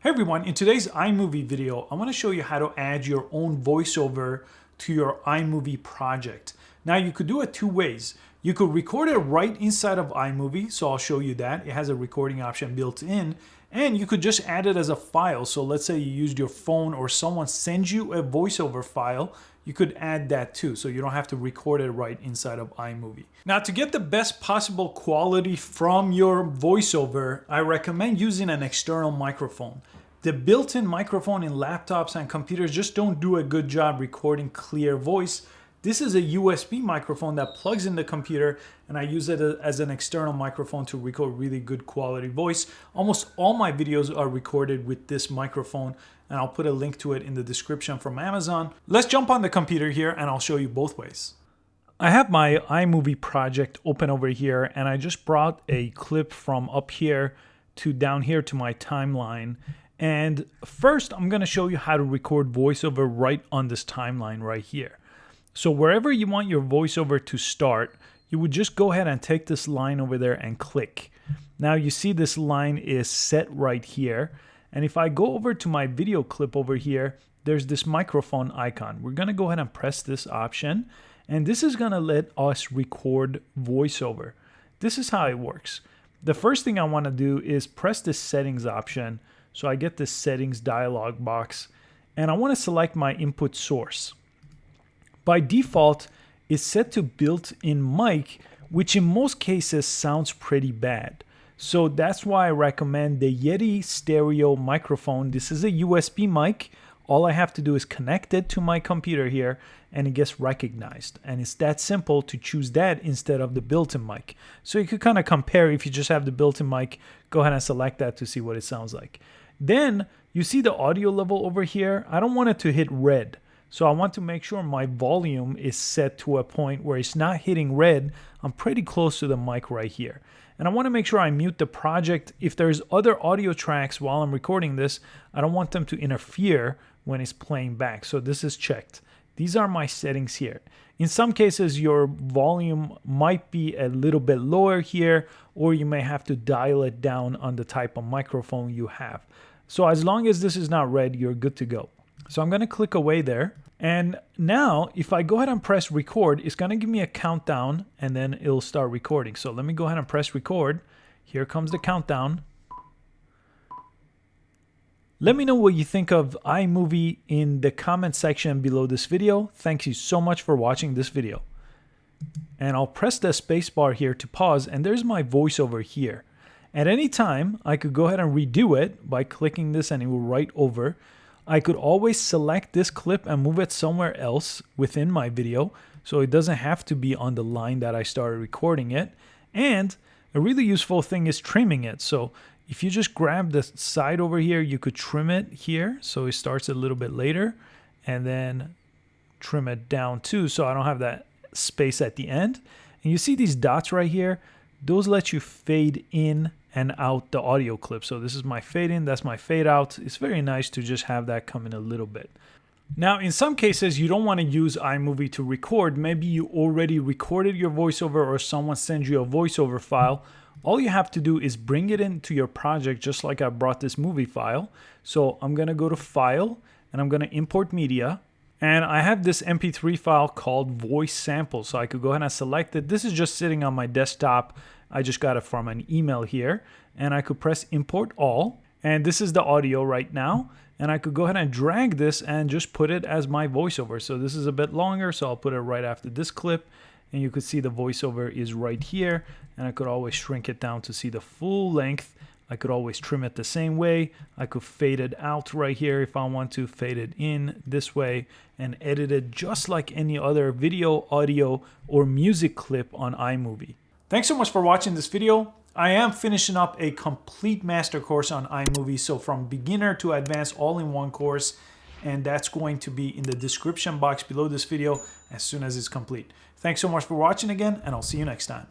Hey everyone, in today's iMovie video, I want to show you how to add your own voiceover to your iMovie project. Now you could do it two ways. You could record it right inside of iMovie, so I'll show you that. It has a recording option built in, and you could just add it as a file. So let's say you used your phone or someone sends you a voiceover file, you could add that too, so you don't have to record it right inside of iMovie. Now to get the best possible quality from your voiceover, I recommend using an external microphone. The built-in microphone in laptops and computers just don't do a good job recording clear voice. This is a USB microphone that plugs in the computer, and I use it as an external microphone to record really good quality voice. Almost all my videos are recorded with this microphone, and I'll put a link to it in the description from Amazon. Let's jump on the computer here and I'll show you both ways. I have my iMovie project open over here, and I just brought a clip from up here to down here to my timeline. And first, I'm going to show you how to record voiceover right on this timeline right here. So wherever you want your voiceover to start, you would just go ahead and take this line over there and click. Now you see this line is set right here. And if I go over to my video clip over here, there's this microphone icon. We're going to go ahead and press this option. And this is going to let us record voiceover. This is how it works. The first thing I want to do is press this settings option. So I get this settings dialog box, and I want to select my input source. By default, it's set to built-in mic, which in most cases sounds pretty bad. So that's why I recommend the Yeti stereo microphone. This is a USB mic. All I have to do is connect it to my computer here, and it gets recognized. And it's that simple to choose that instead of the built-in mic. So you could kind of compare. If you just have the built-in mic, go ahead and select that to see what it sounds like. Then you see the audio level over here. I don't want it to hit red. So I want to make sure my volume is set to a point where it's not hitting red. I'm pretty close to the mic right here. And I want to make sure I mute the project. If there's other audio tracks while I'm recording this, I don't want them to interfere when it's playing back. So this is checked. These are my settings here. In some cases, your volume might be a little bit lower here, or you may have to dial it down on the type of microphone you have. So as long as this is not red, you're good to go. So I'm going to click away there. And now if I go ahead and press record, it's going to give me a countdown, and then it'll start recording. So let me go ahead and press record. Here comes the countdown. Let me know what you think of iMovie in the comment section below this video. Thank you so much for watching this video. And I'll press the space bar here to pause, and there's my voiceover here. At any time, I could go ahead and redo it by clicking this, and it will write over. I could always select this clip and move it somewhere else within my video, so it doesn't have to be on the line that I started recording it. And a really useful thing is trimming it. So if you just grab the side over here, you could trim it here so it starts a little bit later, and then trim it down too so I don't have that space at the end. And you see these dots right here? Those let you fade in and out the audio clip. So this is my fade in, that's my fade out. It's very nice to just have that come in a little bit. Now, in some cases, you don't want to use iMovie to record. Maybe you already recorded your voiceover, or someone sends you a voiceover file. All you have to do is bring it into your project, just like I brought this movie file. So I'm going to go to File, and I'm going to import media. And I have this MP3 file called Voice Sample. So I could go ahead and select it. This is just sitting on my desktop. I just got it from an email here. And I could press Import All. And this is the audio right now. And I could go ahead and drag this and just put it as my voiceover. So this is a bit longer, so I'll put it right after this clip. And you could see the voiceover is right here. And I could always shrink it down to see the full length. I could always trim it the same way. I could fade it out right here if I want to, fade it in this way, and edit it just like any other video, audio, or music clip on iMovie. Thanks so much for watching this video. I am finishing up a complete master course on iMovie, so from beginner to advanced all in one course, and that's going to be in the description box below this video as soon as it's complete. Thanks so much for watching again, and I'll see you next time.